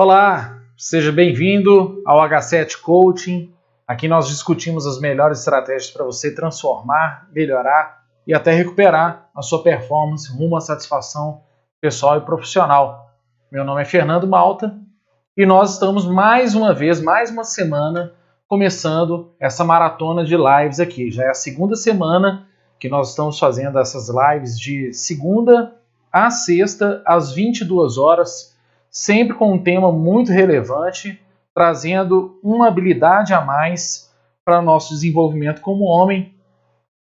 Olá, seja bem-vindo ao H7 Coaching. Aqui nós discutimos as melhores estratégias para você transformar, melhorar e até recuperar a sua performance rumo à satisfação pessoal e profissional. Meu nome é Fernando Malta e nós estamos mais uma vez, mais uma semana, começando essa maratona de lives aqui. Já é a segunda semana que nós estamos fazendo essas lives de segunda a sexta, às 22 horas, sempre com um tema muito relevante, trazendo uma habilidade a mais para o nosso desenvolvimento como homem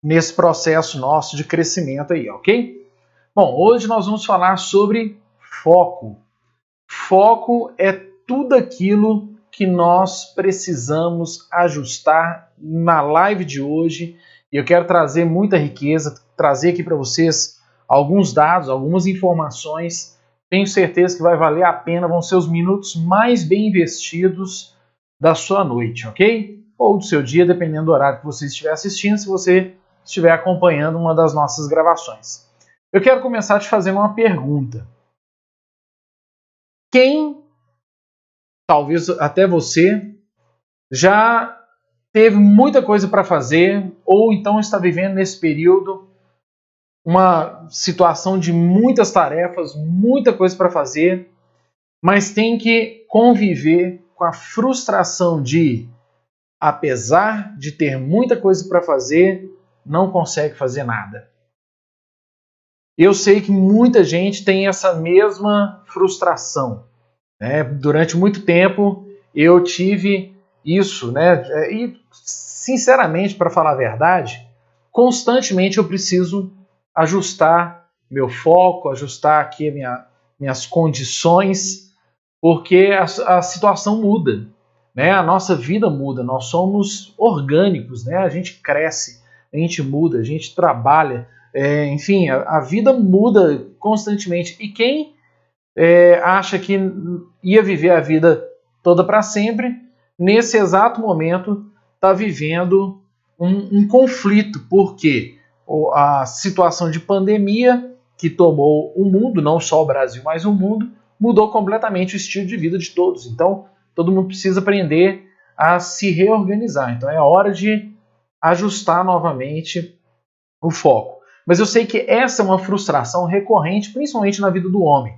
nesse processo nosso de crescimento aí, ok? Bom, hoje nós vamos falar sobre foco. Foco é tudo aquilo que nós precisamos ajustar na live de hoje. E eu quero trazer muita riqueza, trazer aqui para vocês alguns dados, algumas informações. Tenho certeza que vai valer a pena, vão ser os minutos mais bem investidos da sua noite, ok? Ou do seu dia, dependendo do horário que você estiver assistindo, se você estiver acompanhando uma das nossas gravações. Eu quero começar te fazendo uma pergunta. Quem, talvez até você, já teve muita coisa para fazer ou então está vivendo nesse período uma situação de muitas tarefas, muita coisa para fazer, mas tem que conviver com a frustração de, apesar de ter muita coisa para fazer, não consegue fazer nada. Eu sei que muita gente tem essa mesma frustração, né? Durante muito tempo eu tive isso, né? E, sinceramente, para falar a verdade, constantemente eu preciso ajustar meu foco, ajustar aqui minhas condições, porque a situação muda, né? A nossa vida muda, nós somos orgânicos, né? A gente cresce, a gente muda, a gente trabalha, enfim, a vida muda constantemente. E quem acha que ia viver a vida toda para sempre, nesse exato momento está vivendo um conflito, porque a situação de pandemia que tomou o mundo, não só o Brasil, mas o mundo, mudou completamente o estilo de vida de todos. Então, todo mundo precisa aprender a se reorganizar. Então, é hora de ajustar novamente o foco. Mas eu sei que essa é uma frustração recorrente, principalmente na vida do homem.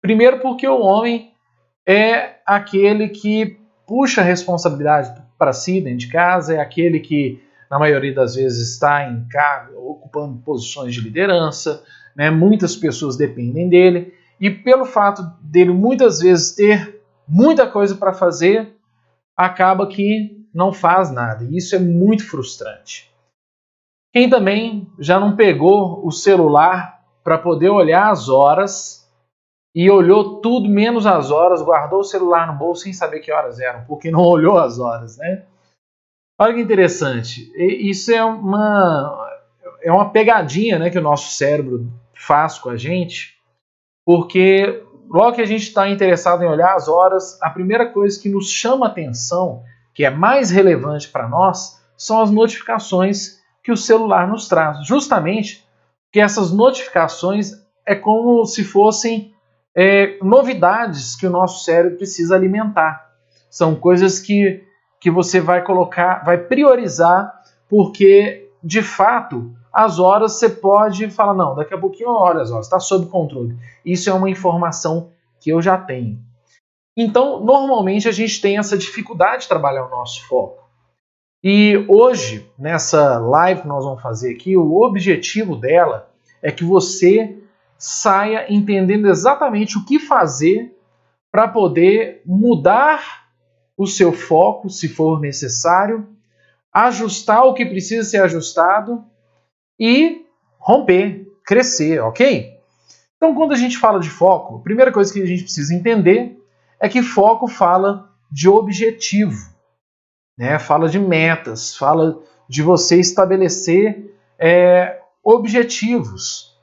Primeiro porque o homem é aquele que puxa a responsabilidade para si dentro de casa, é aquele que, na maioria das vezes, está em cargo, ocupando posições de liderança, né? Muitas pessoas dependem dele, e pelo fato dele muitas vezes ter muita coisa para fazer, acaba que não faz nada, e isso é muito frustrante. Quem também já não pegou o celular para poder olhar as horas e olhou tudo menos as horas, guardou o celular no bolso sem saber que horas eram, porque não olhou as horas, né? Olha que interessante. Isso é uma pegadinha, né, que o nosso cérebro faz com a gente, porque logo que a gente está interessado em olhar as horas, a primeira coisa que nos chama a atenção, que é mais relevante para nós, são as notificações que o celular nos traz. Justamente porque essas notificações é como se fossem novidades que o nosso cérebro precisa alimentar. São coisas que você vai colocar, vai priorizar, porque, de fato, as horas você pode falar, não, daqui a pouquinho eu olho as horas, está sob controle. Isso é uma informação que eu já tenho. Então, normalmente, a gente tem essa dificuldade de trabalhar o nosso foco. E hoje, nessa live que nós vamos fazer aqui, o objetivo dela é que você saia entendendo exatamente o que fazer para poder mudar o seu foco, se for necessário, ajustar o que precisa ser ajustado e romper, crescer, ok? Então, quando a gente fala de foco, a primeira coisa que a gente precisa entender é que foco fala de objetivo, né? Fala de metas, fala de você estabelecer objetivos.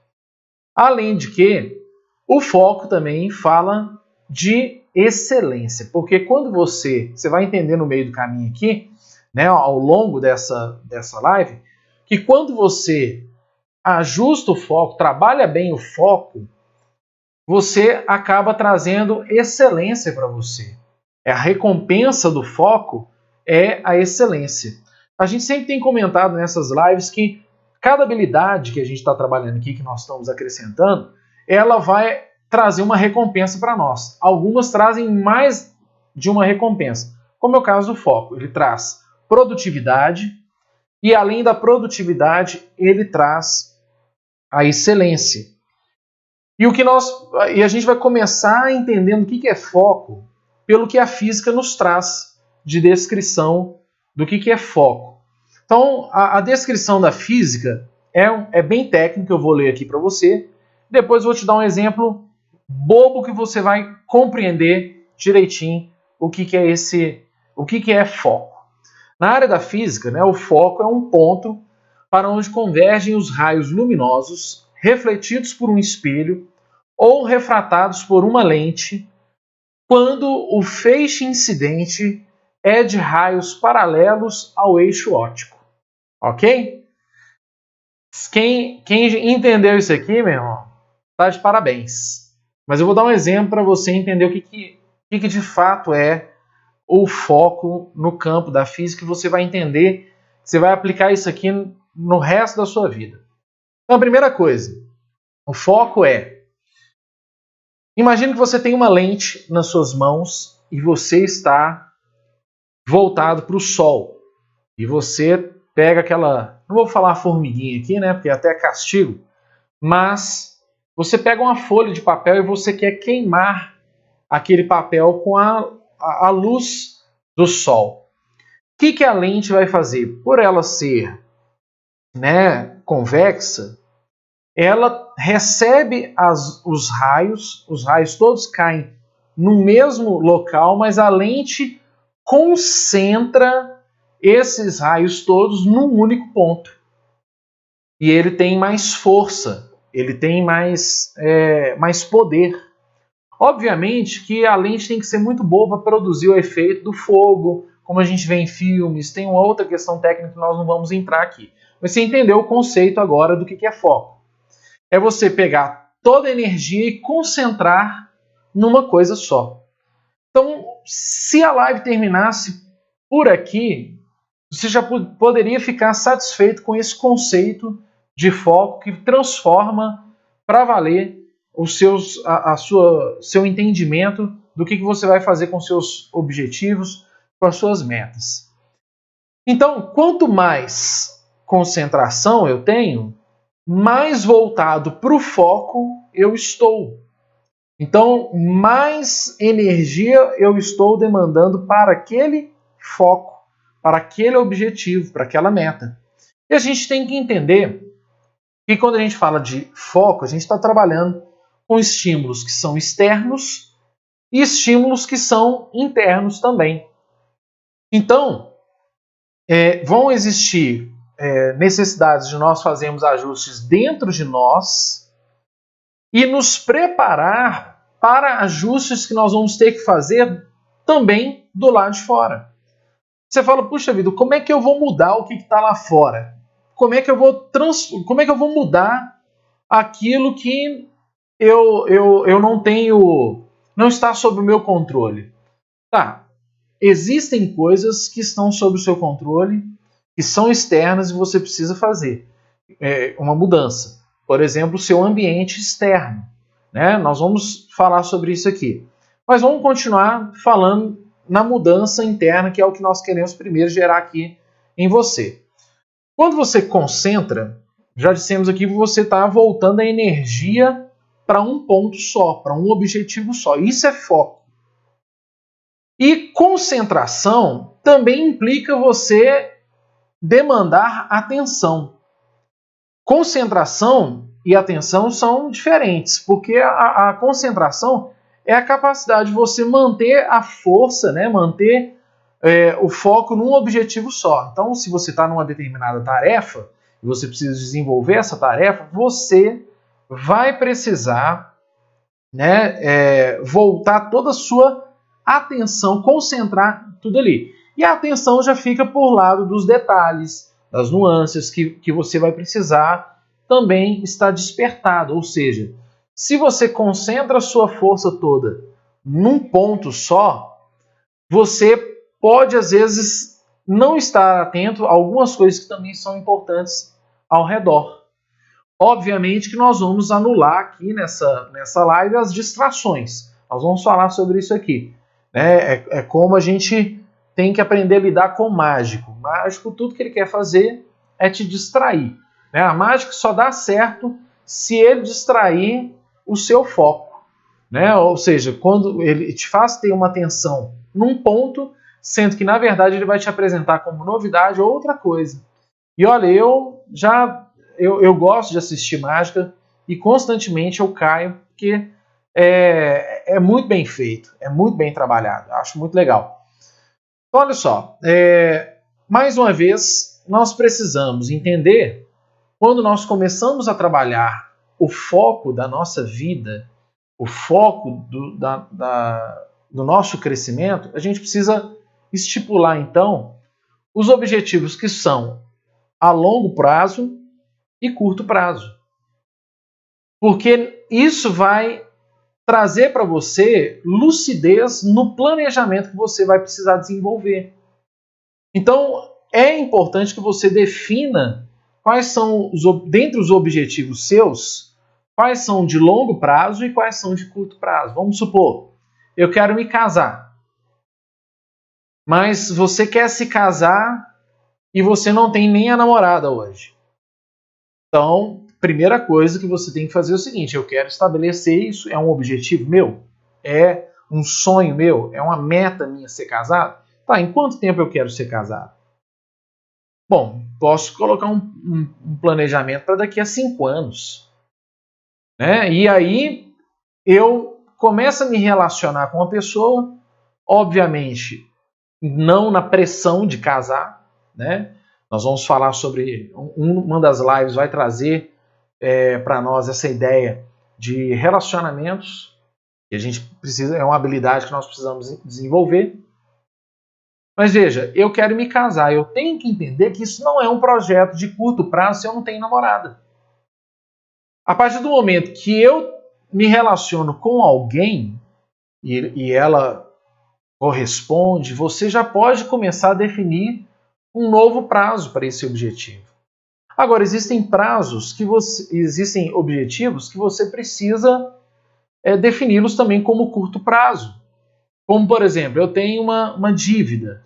Além de que o foco também fala de excelência, porque quando você vai entender no meio do caminho aqui, né, ao longo dessa live, que quando você ajusta o foco, trabalha bem o foco, você acaba trazendo excelência para você. A recompensa do foco é a excelência. A gente sempre tem comentado nessas lives que cada habilidade que a gente está trabalhando aqui, que nós estamos acrescentando, ela vai trazer uma recompensa para nós. Algumas trazem mais de uma recompensa, como é o caso do foco. Ele traz produtividade e, além da produtividade, ele traz a excelência. E a gente vai começar entendendo o que é foco pelo que a física nos traz de descrição do que é foco. Então, a descrição da física é bem técnica, eu vou ler aqui para você. Depois eu vou te dar um exemplo bobo que você vai compreender direitinho o que é foco. Na área da física, né, o foco é um ponto para onde convergem os raios luminosos refletidos por um espelho ou refratados por uma lente quando o feixe incidente é de raios paralelos ao eixo óptico. Ok? Quem entendeu isso aqui, meu irmão, tá de parabéns. Mas eu vou dar um exemplo para você entender o que de fato é o foco no campo da física e você vai entender, você vai aplicar isso aqui no resto da sua vida. Então, a primeira coisa, o foco imagine que você tem uma lente nas suas mãos e você está voltado para o sol. E você pega aquela... Não vou falar formiguinha aqui, né? Porque até é castigo. Mas você pega uma folha de papel e você quer queimar aquele papel com a luz do sol. O que a lente vai fazer? Por ela ser, né, convexa, ela recebe os raios todos caem no mesmo local, mas a lente concentra esses raios todos num único ponto. E ele tem mais força, ele tem mais poder. Obviamente que a lente tem que ser muito boa para produzir o efeito do fogo, como a gente vê em filmes. Tem uma outra questão técnica que nós não vamos entrar aqui. Mas você entendeu o conceito agora do que é foco. É você pegar toda a energia e concentrar numa coisa só. Então, se a live terminasse por aqui, você já poderia ficar satisfeito com esse conceito de foco que transforma para valer seu entendimento do que você vai fazer com seus objetivos, com as suas metas. Então, quanto mais concentração eu tenho, mais voltado para o foco eu estou. Então, mais energia eu estou demandando para aquele foco, para aquele objetivo, para aquela meta. E a gente tem que entender que quando a gente fala de foco, a gente está trabalhando com estímulos que são externos e estímulos que são internos também. Então, vão existir necessidades de nós fazermos ajustes dentro de nós e nos preparar para ajustes que nós vamos ter que fazer também do lado de fora. Você fala, puxa vida, como é que eu vou mudar o que está lá fora? Como é que eu vou mudar aquilo que eu não tenho, não está sob o meu controle? Tá, existem coisas que estão sob o seu controle, que são externas e você precisa fazer uma mudança. Por exemplo, o seu ambiente externo. Né? Nós vamos falar sobre isso aqui. Mas vamos continuar falando na mudança interna, que é o que nós queremos primeiro gerar aqui em você. Quando você concentra, já dissemos aqui que você está voltando a energia para um ponto só, para um objetivo só. Isso é foco. E concentração também implica você demandar atenção. Concentração e atenção são diferentes, porque a concentração é a capacidade de você manter a força, né, manter o foco num objetivo só. Então, se você está numa determinada tarefa e você precisa desenvolver essa tarefa, você vai precisar, né, voltar toda a sua atenção, concentrar tudo ali. E a atenção já fica por lado dos detalhes, das nuances que você vai precisar também estar despertado. Ou seja, Se você concentra a sua força toda num ponto só, você pode, às vezes, não estar atento a algumas coisas que também são importantes ao redor. Obviamente que nós vamos anular aqui nessa live as distrações. Nós vamos falar sobre isso aqui. Né? É como a gente tem que aprender a lidar com o mágico. O mágico, tudo que ele quer fazer é te distrair. Né? A mágica só dá certo se ele distrair o seu foco. Né? Ou seja, quando ele te faz ter uma atenção num ponto, sendo que, na verdade, ele vai te apresentar como novidade outra coisa. E olha, eu gosto de assistir mágica e constantemente eu caio, porque é muito bem feito, é muito bem trabalhado, acho muito legal. Então, olha só, mais uma vez, nós precisamos entender, quando nós começamos a trabalhar o foco da nossa vida, o foco do nosso crescimento, a gente precisa estipular, então, os objetivos que são a longo prazo e curto prazo. Porque isso vai trazer para você lucidez no planejamento que você vai precisar desenvolver. Então, é importante que você defina quais são, dentre os objetivos seus, quais são de longo prazo e quais são de curto prazo. Vamos supor, eu quero me casar. Mas você quer se casar e você não tem nem a namorada hoje. Então, primeira coisa que você tem que fazer é o seguinte: eu quero estabelecer isso, é um objetivo meu? É um sonho meu? É uma meta minha ser casado? Tá, em quanto tempo eu quero ser casado? Bom, posso colocar um planejamento para daqui a 5 anos. Né? E aí eu começo a me relacionar com uma pessoa, obviamente não na pressão de casar, né? Nós vamos falar sobre, uma das lives vai trazer para nós essa ideia de relacionamentos, que a gente precisa, é uma habilidade que nós precisamos desenvolver. Mas veja, eu quero me casar, eu tenho que entender que isso não é um projeto de curto prazo se eu não tenho namorada. A partir do momento que eu me relaciono com alguém e ela corresponde, você já pode começar a definir um novo prazo para esse objetivo. Agora, existem existem objetivos que você precisa defini-los também como curto prazo. Como, por exemplo, eu tenho uma dívida.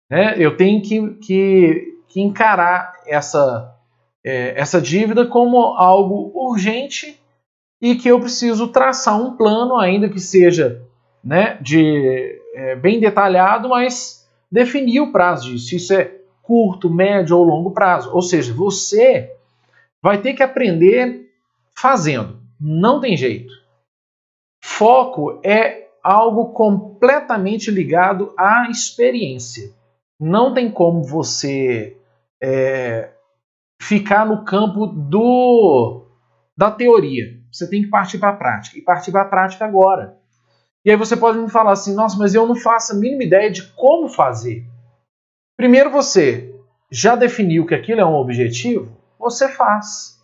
Né? Eu tenho que encarar essa dívida como algo urgente e que eu preciso traçar um plano, ainda que seja, né, bem detalhado, mas definir o prazo disso. Isso é curto, médio ou longo prazo. Ou seja, você vai ter que aprender fazendo. Não tem jeito. Foco é algo completamente ligado à experiência. Não tem como você ficar no campo da teoria. Você tem que partir para a prática. E partir para a prática agora. E aí você pode me falar assim: nossa, mas eu não faço a mínima ideia de como fazer. Primeiro, você já definiu que aquilo é um objetivo? Você faz.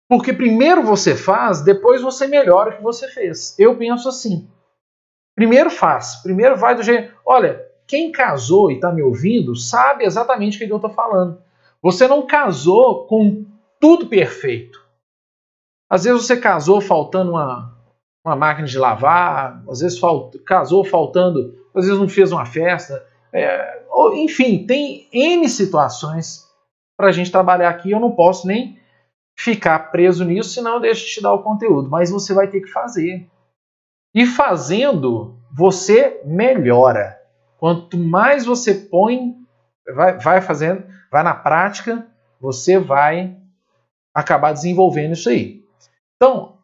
Porque primeiro você faz, depois você melhora o que você fez. Eu penso assim. Primeiro faz. Primeiro vai do jeito... Olha, quem casou e está me ouvindo sabe exatamente o que eu estou falando. Você não casou com tudo perfeito. Às vezes você casou faltando uma máquina de lavar, às vezes casou faltando, às vezes não fez uma festa. Enfim, tem N situações para a gente trabalhar aqui. Eu não posso nem ficar preso nisso, senão eu deixo de te dar o conteúdo. Mas você vai ter que fazer. E fazendo, você melhora. Quanto mais você põe, vai fazendo, vai na prática, você vai acabar desenvolvendo isso aí. Então,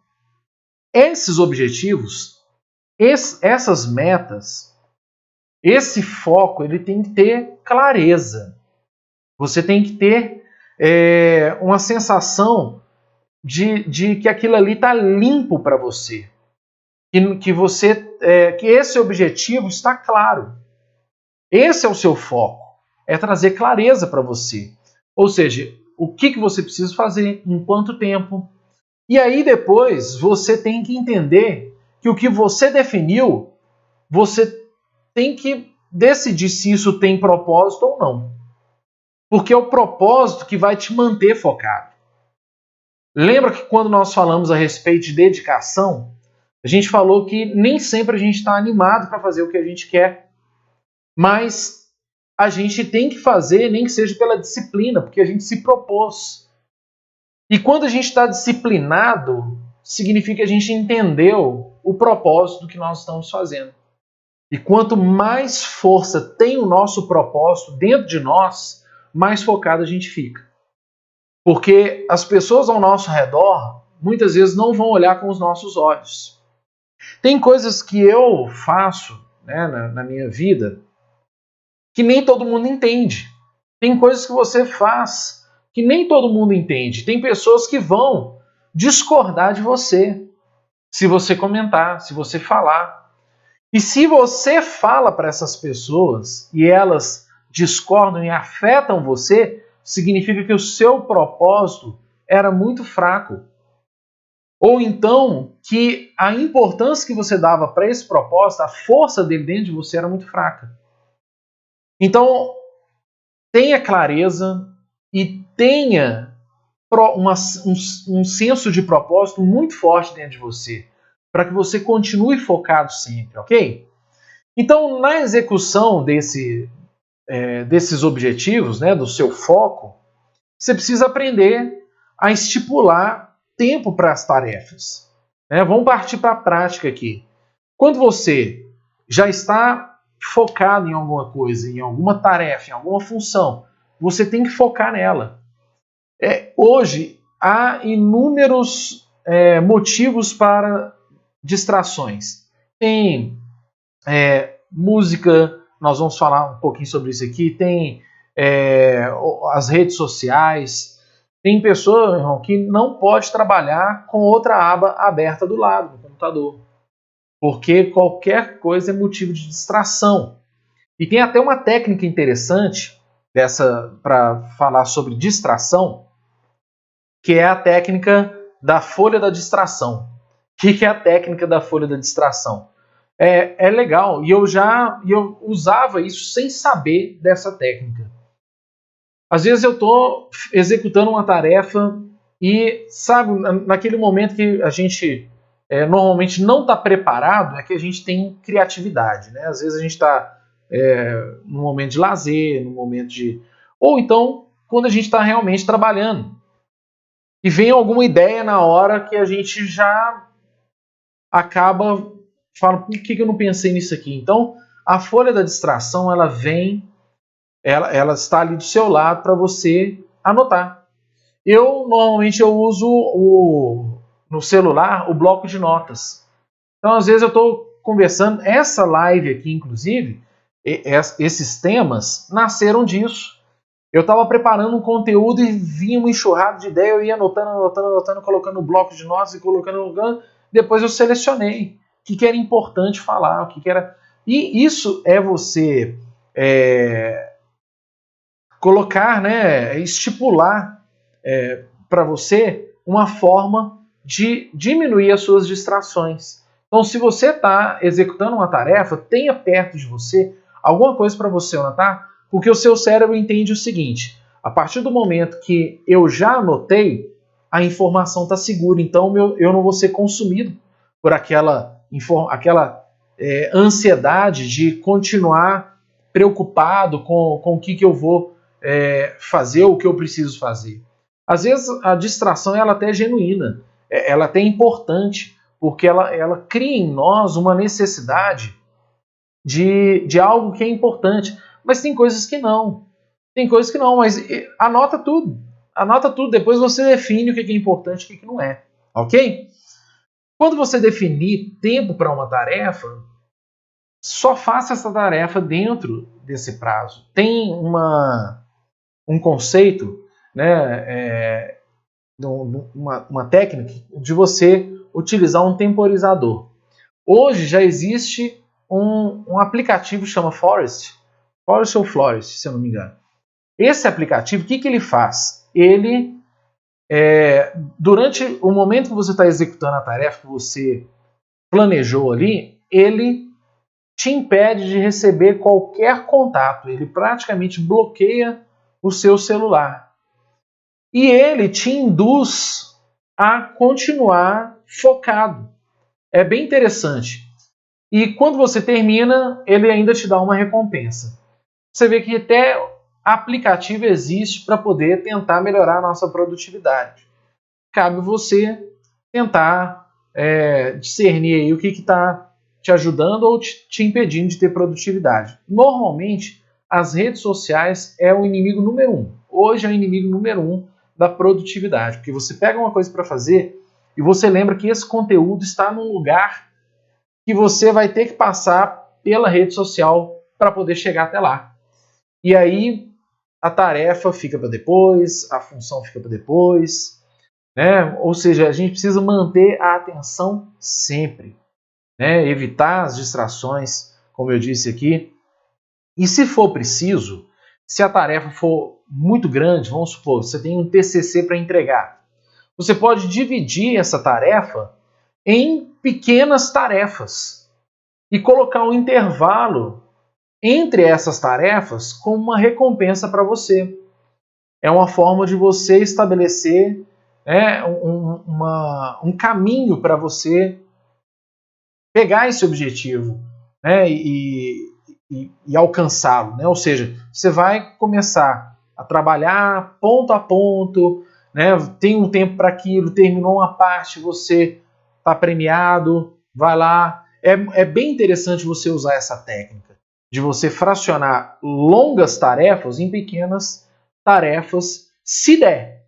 esses objetivos, essas metas, esse foco, ele tem que ter clareza. Você tem que ter uma sensação de que aquilo ali está limpo para você. Que esse objetivo está claro. Esse é o seu foco. É trazer clareza para você. Ou seja, o que você precisa fazer, em quanto tempo. E aí depois você tem que entender que o que você definiu, você tem que decidir se isso tem propósito ou não. Porque é o propósito que vai te manter focado. Lembra que quando nós falamos a respeito de dedicação, a gente falou que nem sempre a gente está animado para fazer o que a gente quer, mas a gente tem que fazer, nem que seja pela disciplina, porque a gente se propôs. E quando a gente está disciplinado, significa que a gente entendeu o propósito do que nós estamos fazendo. E quanto mais força tem o nosso propósito dentro de nós, mais focado a gente fica. Porque as pessoas ao nosso redor, muitas vezes, não vão olhar com os nossos olhos. Tem coisas que eu faço, né, na minha vida que nem todo mundo entende. Tem coisas que você faz que nem todo mundo entende. Tem pessoas que vão discordar de você se você comentar, se você falar. E se você fala para essas pessoas e elas discordam e afetam você, significa que o seu propósito era muito fraco. Ou então que a importância que você dava para esse propósito, a força dele dentro de você era muito fraca. Então, tenha clareza e tenha um senso de propósito muito forte dentro de você, para que você continue focado sempre, ok? Então, na execução desses objetivos, né, do seu foco, você precisa aprender a estipular tempo para as tarefas. Né? Vamos partir para a prática aqui. Quando você já está focado em alguma coisa, em alguma tarefa, em alguma função, você tem que focar nela. Hoje, há inúmeros motivos para distrações. Tem música, nós vamos falar um pouquinho sobre isso aqui, tem as redes sociais, tem pessoa, irmão, que não pode trabalhar com outra aba aberta do lado do computador, porque qualquer coisa é motivo de distração. E tem até uma técnica interessante para falar sobre distração, que é a técnica da folha da distração. O que é a técnica da folha da distração? É legal, e eu usava isso sem saber dessa técnica. Às vezes eu estou executando uma tarefa e, sabe, naquele momento que a gente normalmente não está preparado, é que a gente tem criatividade, né? Às vezes a gente está no momento de lazer, no momento de... Ou então, quando a gente está realmente trabalhando. E vem alguma ideia na hora que a gente já acaba falando, por que eu não pensei nisso aqui? Então, a folha da distração, ela ela está ali do seu lado para você anotar. Normalmente eu uso no celular o bloco de notas. Então, às vezes eu estou conversando, essa live aqui, inclusive, esses temas nasceram disso. Eu estava preparando um conteúdo e vinha uma enxurrada de ideia, eu ia anotando, colocando no bloco de notas e colocando. Depois eu selecionei o que era importante falar, o que era... E isso é você colocar, né, estipular para você uma forma de diminuir as suas distrações. Então, se você está executando uma tarefa, tenha perto de você alguma coisa para você anotar, porque o seu cérebro entende o seguinte: a partir do momento que eu já anotei, a informação está segura, então eu não vou ser consumido por aquela ansiedade de continuar preocupado com o que eu vou fazer, o que eu preciso fazer. Às vezes a distração ela até é genuína, ela até é importante, porque ela cria em nós uma necessidade de algo que é importante. Mas tem coisas que não. Tem coisas que não, mas anota tudo. Anota tudo, depois você define o que é importante e o que não é. Ok? Quando você definir tempo para uma tarefa, só faça essa tarefa dentro desse prazo. Tem um conceito, né, uma técnica de você utilizar um temporizador. Hoje já existe um aplicativo que chama Forest ou Florist, se eu não me engano. Esse aplicativo, o que ele faz? Ele durante o momento que você está executando a tarefa que você planejou ali, ele te impede de receber qualquer contato. Ele praticamente bloqueia o seu celular. E ele te induz a continuar focado. É bem interessante. E quando você termina, ele ainda te dá uma recompensa. Você vê que até aplicativo existe para poder tentar melhorar a nossa produtividade. Cabe você tentar discernir aí o que está te ajudando ou te impedindo de ter produtividade. Normalmente, as redes sociais é o inimigo número 1. Hoje é o inimigo número 1 da produtividade, porque você pega uma coisa para fazer e você lembra que esse conteúdo está num lugar que você vai ter que passar pela rede social para poder chegar até lá. E aí a tarefa fica para depois, a função fica para depois, né? Ou seja, a gente precisa manter a atenção sempre, né? Evitar as distrações, como eu disse aqui. E se for preciso, se a tarefa for muito grande, vamos supor, você tem um TCC para entregar, você pode dividir essa tarefa em pequenas tarefas e colocar um intervalo entre essas tarefas como uma recompensa para você. É uma forma de você estabelecer um caminho para você pegar esse objetivo, né, e alcançá-lo. Né? Ou seja, você vai começar a trabalhar ponto a ponto, né, tem um tempo para aquilo, terminou uma parte, você está premiado, vai lá. É bem interessante você usar essa técnica de você fracionar longas tarefas em pequenas tarefas, se der.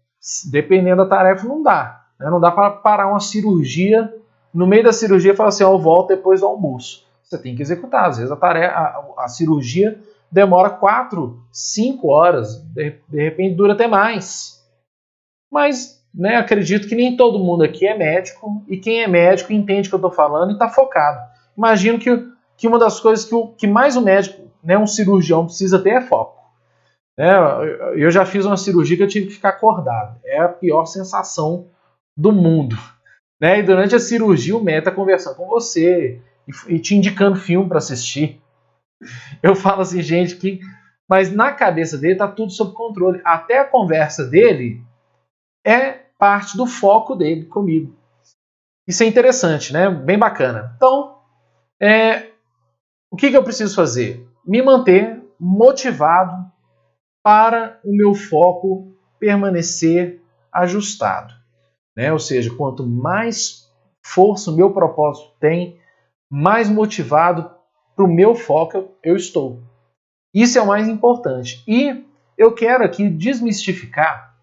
Dependendo da tarefa, não dá. Né? Não dá para parar uma cirurgia no meio da cirurgia e falar assim, volta depois do almoço. Você tem que executar. Às vezes a cirurgia demora 4, 5 horas, de repente dura até mais. Mas né, acredito que nem todo mundo aqui é médico, e quem é médico entende o que eu estou falando e está focado. Imagino que uma das coisas que mais o médico, né, um cirurgião, precisa ter é foco. Eu já fiz uma cirurgia que eu tive que ficar acordado. É a pior sensação do mundo. Né? E durante a cirurgia o médico está conversando com você e te indicando filme para assistir. Eu falo assim, gente, mas na cabeça dele está tudo sob controle. Até a conversa dele é parte do foco dele comigo. Isso é interessante, né? Bem bacana. Então, o que eu preciso fazer? Me manter motivado para o meu foco permanecer ajustado. Né? Ou seja, quanto mais força o meu propósito tem, mais motivado para o meu foco eu estou. Isso é o mais importante. E eu quero aqui desmistificar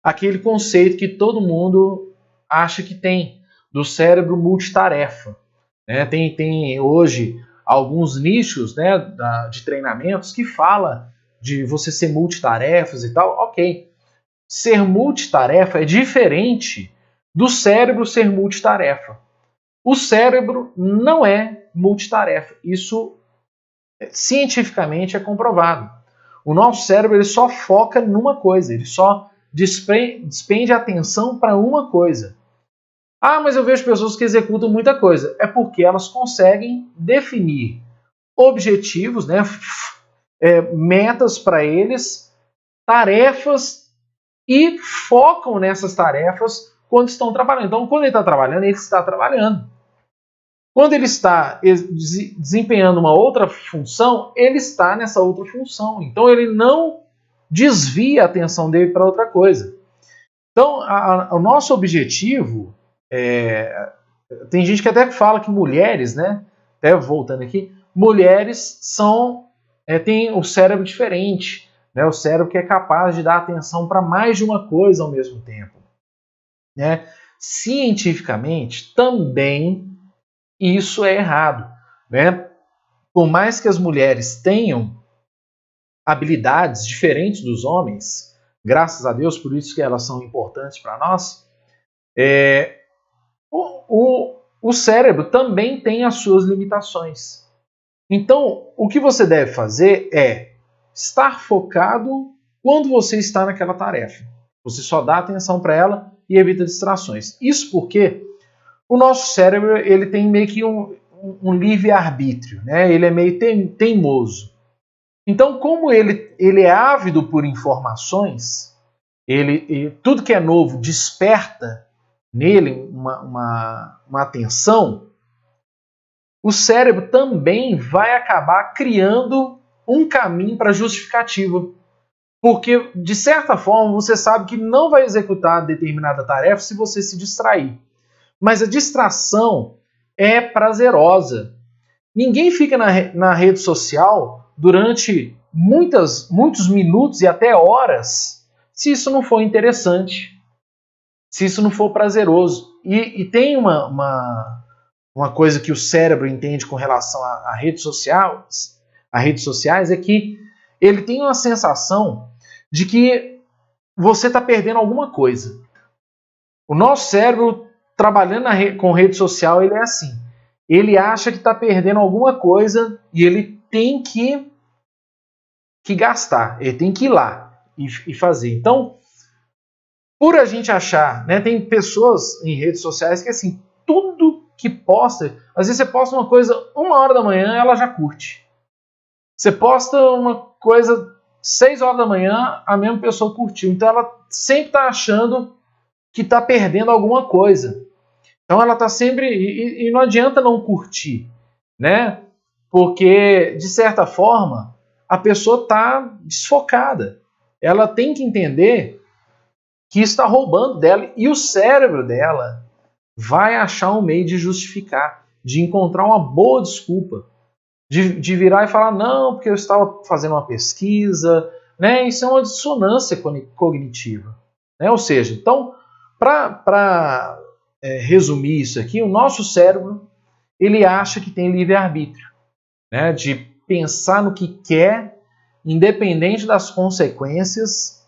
aquele conceito que todo mundo acha que tem, do cérebro multitarefa. Né? Tem hoje alguns nichos, né, de treinamentos que fala de você ser multitarefas e tal. Ok, ser multitarefa é diferente do cérebro ser multitarefa. O cérebro não é multitarefa. Isso cientificamente é comprovado. O nosso cérebro ele só foca numa coisa, ele só despende atenção para uma coisa. Ah, mas eu vejo pessoas que executam muita coisa. É porque elas conseguem definir objetivos, né, metas para eles, tarefas, e focam nessas tarefas quando estão trabalhando. Então, quando ele está trabalhando, ele está trabalhando. Quando ele está desempenhando uma outra função, ele está nessa outra função. Então, ele não desvia a atenção dele para outra coisa. Então, o nosso objetivo tem gente que até fala que mulheres, né? Até voltando aqui, mulheres têm o cérebro diferente, né? O cérebro que é capaz de dar atenção para mais de uma coisa ao mesmo tempo. Né? Cientificamente, também isso é errado. Né? Por mais que as mulheres tenham habilidades diferentes dos homens, graças a Deus, por isso que elas são importantes para nós, o cérebro também tem as suas limitações. Então, o que você deve fazer é estar focado quando você está naquela tarefa. Você só dá atenção para ela e evita distrações. Isso porque o nosso cérebro ele tem meio que um livre-arbítrio, né? Ele é meio teimoso. Então, como ele é ávido por informações, tudo que é novo desperta nele uma atenção, o cérebro também vai acabar criando um caminho para justificativa. Porque, de certa forma, você sabe que não vai executar determinada tarefa se você se distrair. Mas a distração é prazerosa. Ninguém fica na rede social durante muitos minutos e até horas se isso não for interessante, se isso não for prazeroso. E tem uma coisa que o cérebro entende com relação a redes sociais é que ele tem uma sensação de que você está perdendo alguma coisa. O nosso cérebro, trabalhando com rede social, ele é assim. Ele acha que está perdendo alguma coisa e ele tem que gastar, ele tem que ir lá e fazer. Então, por a gente achar, né, tem pessoas em redes sociais que assim, tudo que posta, às vezes você posta uma coisa 1h da manhã, ela já curte. Você posta uma coisa 6h da manhã, a mesma pessoa curtiu. Então ela sempre está achando que está perdendo alguma coisa. Então ela está sempre... E não adianta não curtir, né? Porque, de certa forma, a pessoa está desfocada. Ela tem que entender que isso está roubando dela. E o cérebro dela vai achar um meio de justificar, de encontrar uma boa desculpa. De virar e falar, não, porque eu estava fazendo uma pesquisa, né? Isso é uma dissonância cognitiva. Né? Ou seja, então, para resumir isso aqui, o nosso cérebro ele acha que tem livre-arbítrio, né? De pensar no que quer, independente das consequências,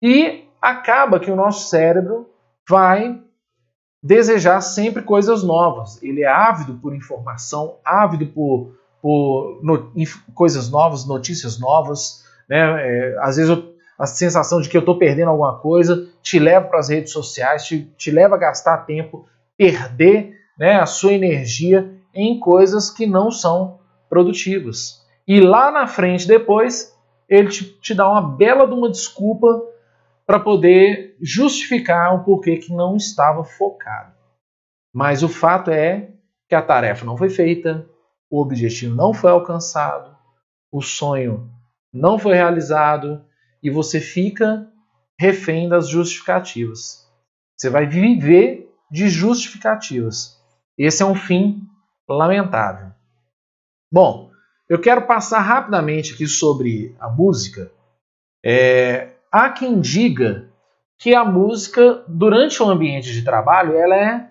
e acaba que o nosso cérebro vai desejar sempre coisas novas. Ele é ávido por informação, ávido por coisas novas, notícias novas, né? Às vezes a sensação de que eu estou perdendo alguma coisa te leva para as redes sociais, te leva a gastar tempo, perder, né, a sua energia em coisas que não são produtivas. E lá na frente, depois, ele te dá uma bela de uma desculpa para poder justificar o porquê que não estava focado. Mas o fato é que a tarefa não foi feita, o objetivo não foi alcançado, o sonho não foi realizado e você fica refém das justificativas. Você vai viver de justificativas. Esse é um fim lamentável. Bom, eu quero passar rapidamente aqui sobre a música. Há quem diga que a música, durante o ambiente de trabalho, ela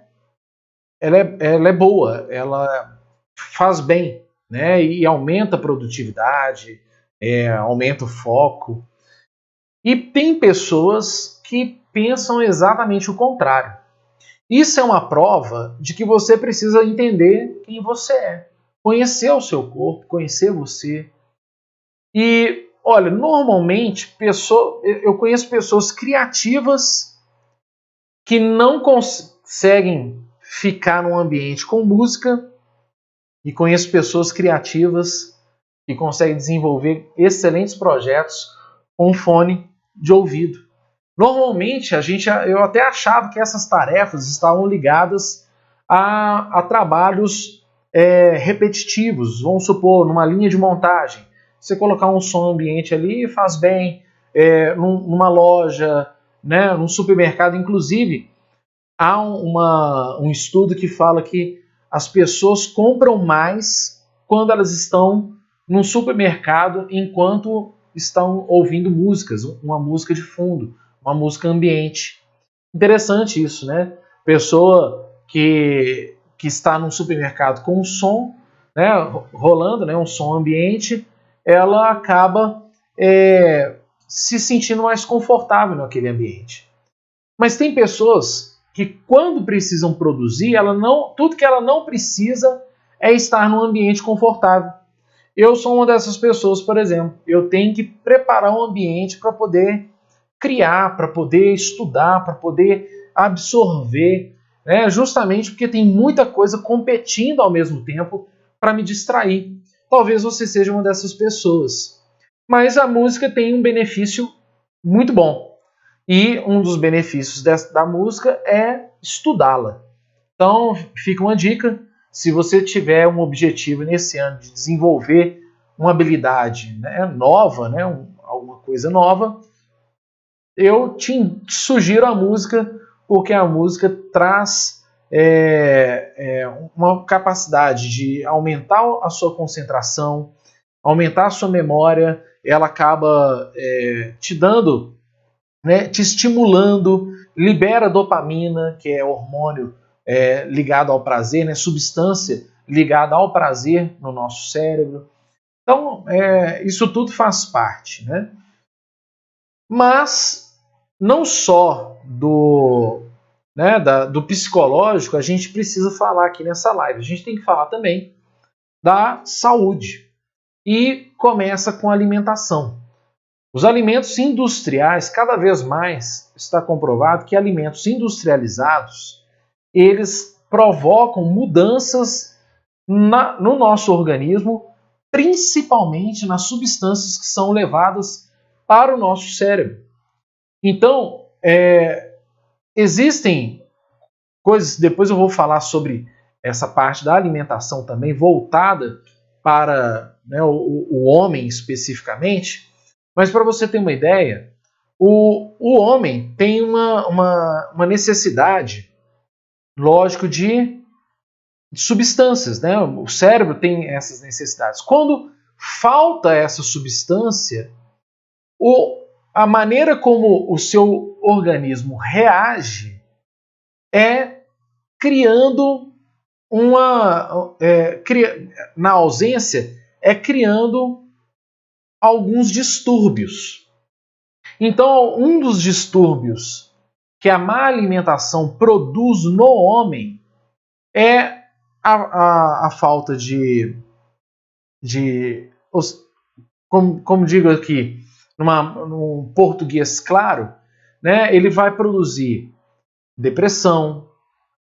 é boa, ela faz bem, né? E aumenta a produtividade, aumenta o foco. E tem pessoas que pensam exatamente o contrário. Isso é uma prova de que você precisa entender quem você é, conhecer o seu corpo, conhecer você. E, olha, normalmente eu conheço pessoas criativas que não conseguem ficar num ambiente com música e conheço pessoas criativas que conseguem desenvolver excelentes projetos com fone de ouvido. Normalmente, eu até achava que essas tarefas estavam ligadas a trabalhos repetitivos. Vamos supor, numa linha de montagem. Você colocar um som ambiente ali faz bem, numa loja, né, num supermercado. Inclusive, há um estudo que fala que as pessoas compram mais quando elas estão num supermercado enquanto estão ouvindo músicas, uma música de fundo, uma música ambiente. Interessante isso, né? Pessoa que está num supermercado com um som, né, rolando, né, um som ambiente, ela acaba se sentindo mais confortável naquele ambiente. Mas tem pessoas que quando precisam produzir, tudo que ela não precisa é estar num ambiente confortável. Eu sou uma dessas pessoas, por exemplo. Eu tenho que preparar um ambiente para poder criar, para poder estudar, para poder absorver, né? Justamente porque tem muita coisa competindo ao mesmo tempo para me distrair. Talvez você seja uma dessas pessoas. Mas a música tem um benefício muito bom. E um dos benefícios da música é estudá-la. Então, fica uma dica. Se você tiver um objetivo nesse ano de desenvolver uma habilidade, né, nova, né, alguma coisa nova, eu te sugiro a música, porque a música traz uma capacidade de aumentar a sua concentração, aumentar a sua memória, ela acaba te dando, né, te estimulando, libera dopamina, que é hormônio ligado ao prazer, né, substância ligada ao prazer no nosso cérebro. Então, isso tudo faz parte, né? Mas não só do psicológico a gente precisa falar aqui nessa live. A gente tem que falar também da saúde. E começa com a alimentação. Os alimentos industriais, cada vez mais está comprovado que alimentos industrializados, eles provocam mudanças no nosso organismo, principalmente nas substâncias que são levadas para o nosso cérebro. Então, existem coisas, depois eu vou falar sobre essa parte da alimentação também, voltada para, né, o homem especificamente, mas para você ter uma ideia, o homem tem uma necessidade, lógico, de substâncias, né? O cérebro tem essas necessidades. Quando falta essa substância, a maneira como o seu organismo reage é criando na ausência, criando alguns distúrbios. Então, um dos distúrbios que a má alimentação produz no homem é a falta como digo aqui, num português claro, né, ele vai produzir depressão,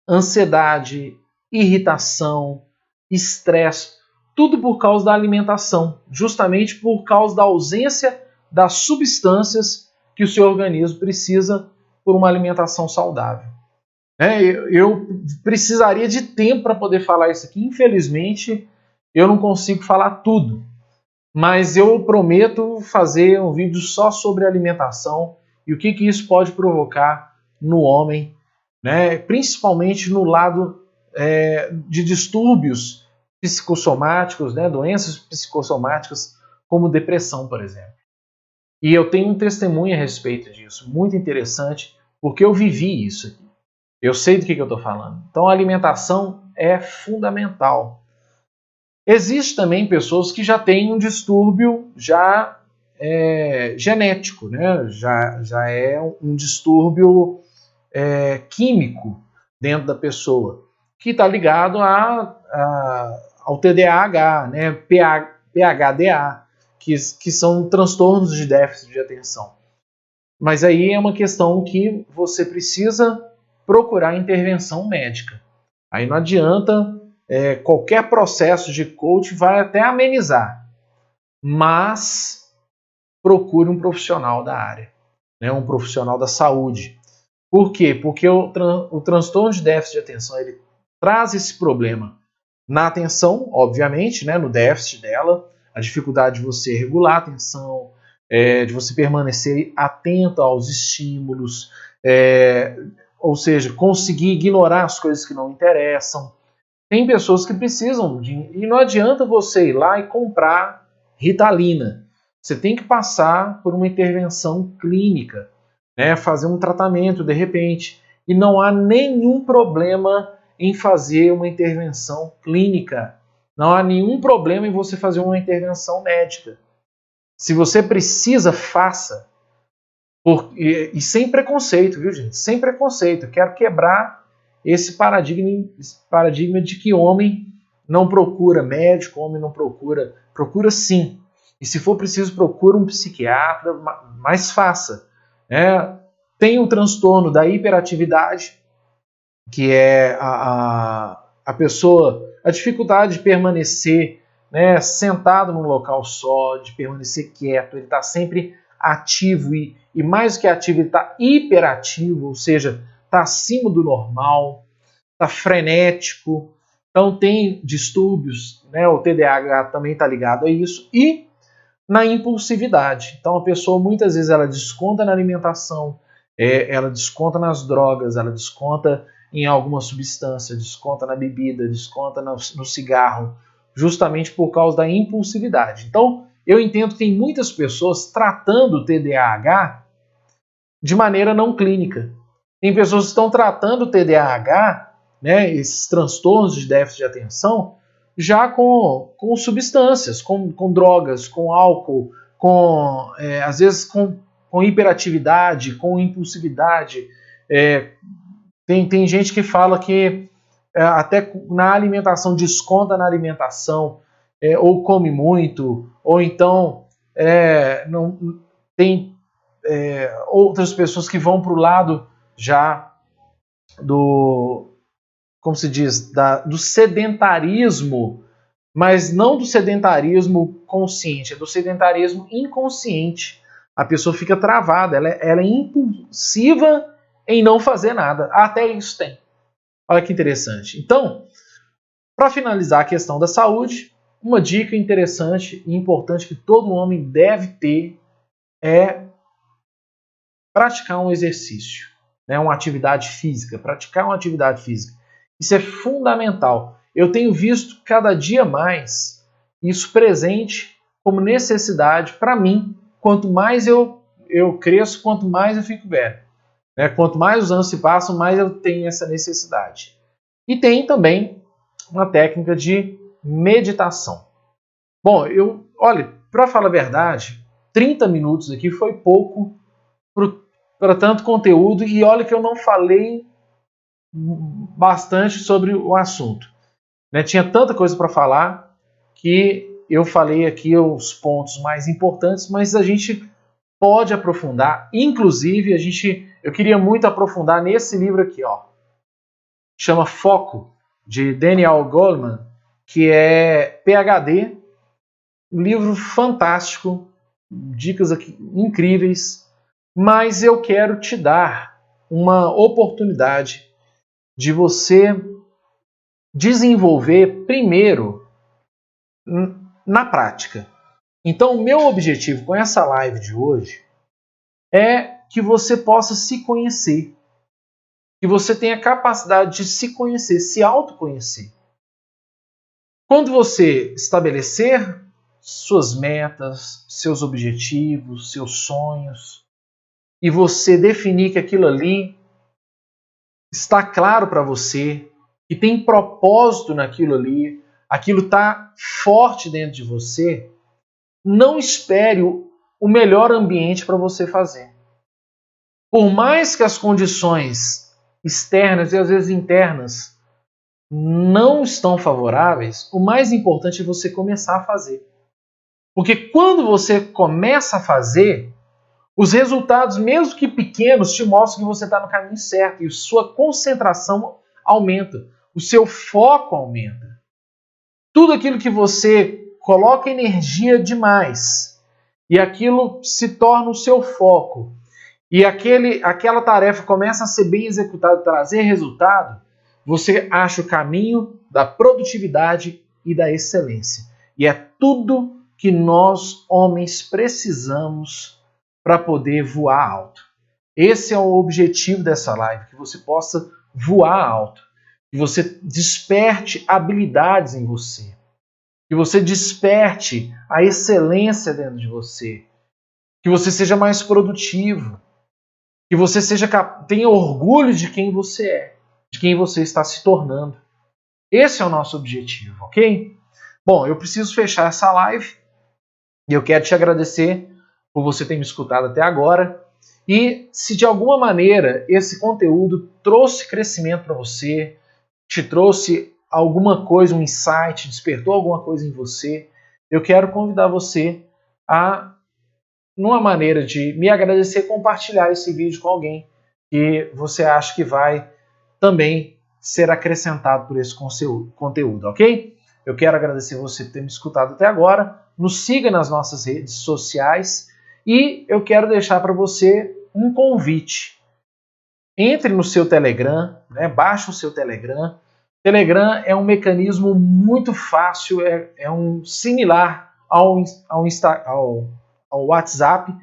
ansiedade, irritação, estresse, tudo por causa da alimentação, justamente por causa da ausência das substâncias que o seu organismo precisa por uma alimentação saudável. Eu precisaria de tempo para poder falar isso aqui. Infelizmente, eu não consigo falar tudo, mas eu prometo fazer um vídeo só sobre alimentação e o que isso pode provocar no homem, né? Principalmente no lado de distúrbios psicossomáticos, né? Doenças psicossomáticas como depressão, por exemplo. E eu tenho um testemunho a respeito disso, muito interessante, porque eu vivi isso aqui. Eu sei do que eu estou falando. Então a alimentação é fundamental. Existem também pessoas que já têm um distúrbio genético, né? Já é um distúrbio químico dentro da pessoa, que está ligado ao TDAH, né? PHDA, que são transtornos de déficit de atenção. Mas aí é uma questão que você precisa procurar intervenção médica. Aí não adianta, qualquer processo de coach vai até amenizar, mas procure um profissional da área, né? Um profissional da saúde. Por quê? Porque o transtorno de déficit de atenção ele traz esse problema na atenção, obviamente, né? No déficit dela, a dificuldade de você regular a atenção, de você permanecer atento aos estímulos, ou seja, conseguir ignorar as coisas que não interessam. Tem pessoas que precisam e não adianta você ir lá e comprar Ritalina. Você tem que passar por uma intervenção clínica, né? Fazer um tratamento de repente. E não há nenhum problema em fazer uma intervenção clínica. Não há nenhum problema em você fazer uma intervenção médica. Se você precisa, faça. E sem preconceito, viu, gente? Sem preconceito. Eu quero quebrar esse paradigma de que homem não procura médico, homem não procura. Procura sim. E se for preciso, procura um psiquiatra, mas faça. Tem o transtorno da hiperatividade, que é a pessoa, a dificuldade de permanecer, né, sentado num local só, de permanecer quieto, ele está sempre ativo e mais do que ativo, ele está hiperativo, ou seja, está acima do normal, está frenético, então tem distúrbios, né, o TDAH também está ligado a isso, e na impulsividade. Então a pessoa muitas vezes ela desconta na alimentação, ela desconta nas drogas, ela desconta em alguma substância, desconta na bebida, desconta no cigarro, justamente por causa da impulsividade. Então eu entendo que tem muitas pessoas tratando o TDAH de maneira não clínica. Tem pessoas que estão tratando o TDAH, né, esses transtornos de déficit de atenção, já com substâncias, com drogas, com álcool, às vezes com hiperatividade, com impulsividade. Tem gente que fala que até na alimentação, desconta na alimentação, ou come muito, ou então não tem outras pessoas que vão para o lado já do, como se diz, do sedentarismo, mas não do sedentarismo consciente, é do sedentarismo inconsciente. A pessoa fica travada, ela é impulsiva em não fazer nada. Até isso tem. Olha que interessante. Então, para finalizar a questão da saúde, uma dica interessante e importante que todo homem deve ter é praticar um exercício, né, uma atividade física, praticar uma atividade física. Isso é fundamental. Eu tenho visto cada dia mais isso presente como necessidade para mim. Quanto mais eu cresço, quanto mais eu fico velho. Né? Quanto mais os anos se passam, mais eu tenho essa necessidade. E tem também uma técnica de meditação. Bom, olha, para falar a verdade, 30 minutos aqui foi pouco para tanto conteúdo e olha que eu não falei bastante sobre o assunto. Né? Tinha tanta coisa para falar que eu falei aqui os pontos mais importantes, mas a gente pode aprofundar. Inclusive, eu queria muito aprofundar nesse livro aqui, ó. Chama Foco, de Daniel Goleman, que é PhD, um livro fantástico, dicas aqui incríveis, mas eu quero te dar uma oportunidade de você desenvolver primeiro na prática. Então, o meu objetivo com essa live de hoje é que você possa se conhecer, que você tenha capacidade de se conhecer, se autoconhecer. Quando você estabelecer suas metas, seus objetivos, seus sonhos, e você definir que aquilo ali está claro para você, que tem propósito naquilo ali, aquilo está forte dentro de você, não espere o melhor ambiente para você fazer. Por mais que as condições externas e às vezes internas não estão favoráveis, o mais importante é você começar a fazer. Porque quando você começa a fazer, os resultados, mesmo que pequenos, te mostram que você está no caminho certo e sua concentração aumenta, o seu foco aumenta. Tudo aquilo que você coloca energia demais e aquilo se torna o seu foco e aquela tarefa começa a ser bem executada, trazer resultado, você acha o caminho da produtividade e da excelência. E é tudo que nós, homens, precisamos para poder voar alto. Esse é o objetivo dessa live, que você possa voar alto, que você desperte habilidades em você, que você desperte a excelência dentro de você, que você seja mais produtivo, que você tenha orgulho de quem você é, de quem você está se tornando. Esse é o nosso objetivo, ok? Bom, eu preciso fechar essa live e eu quero te agradecer por você ter me escutado até agora. E se de alguma maneira esse conteúdo trouxe crescimento para você, te trouxe alguma coisa, um insight, despertou alguma coisa em você, eu quero convidar você a numa maneira de me agradecer, compartilhar esse vídeo com alguém que você acha que vai também ser acrescentado por esse conteúdo, ok? Eu quero agradecer você por ter me escutado até agora. Nos siga nas nossas redes sociais e eu quero deixar para você um convite. Entre no seu Telegram, né? Baixe o seu Telegram. Telegram é um mecanismo muito fácil, é um similar ao WhatsApp,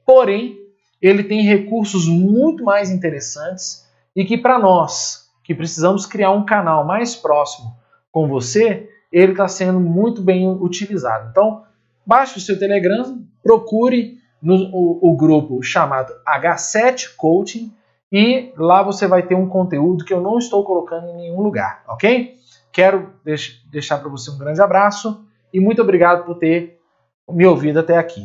porém ele tem recursos muito mais interessantes e que para nós, que precisamos criar um canal mais próximo com você, ele está sendo muito bem utilizado. Então, baixe o seu Telegram, procure o grupo chamado H7 Coaching e lá você vai ter um conteúdo que eu não estou colocando em nenhum lugar, ok? Quero deixar para você um grande abraço e muito obrigado por ter me ouvido até aqui.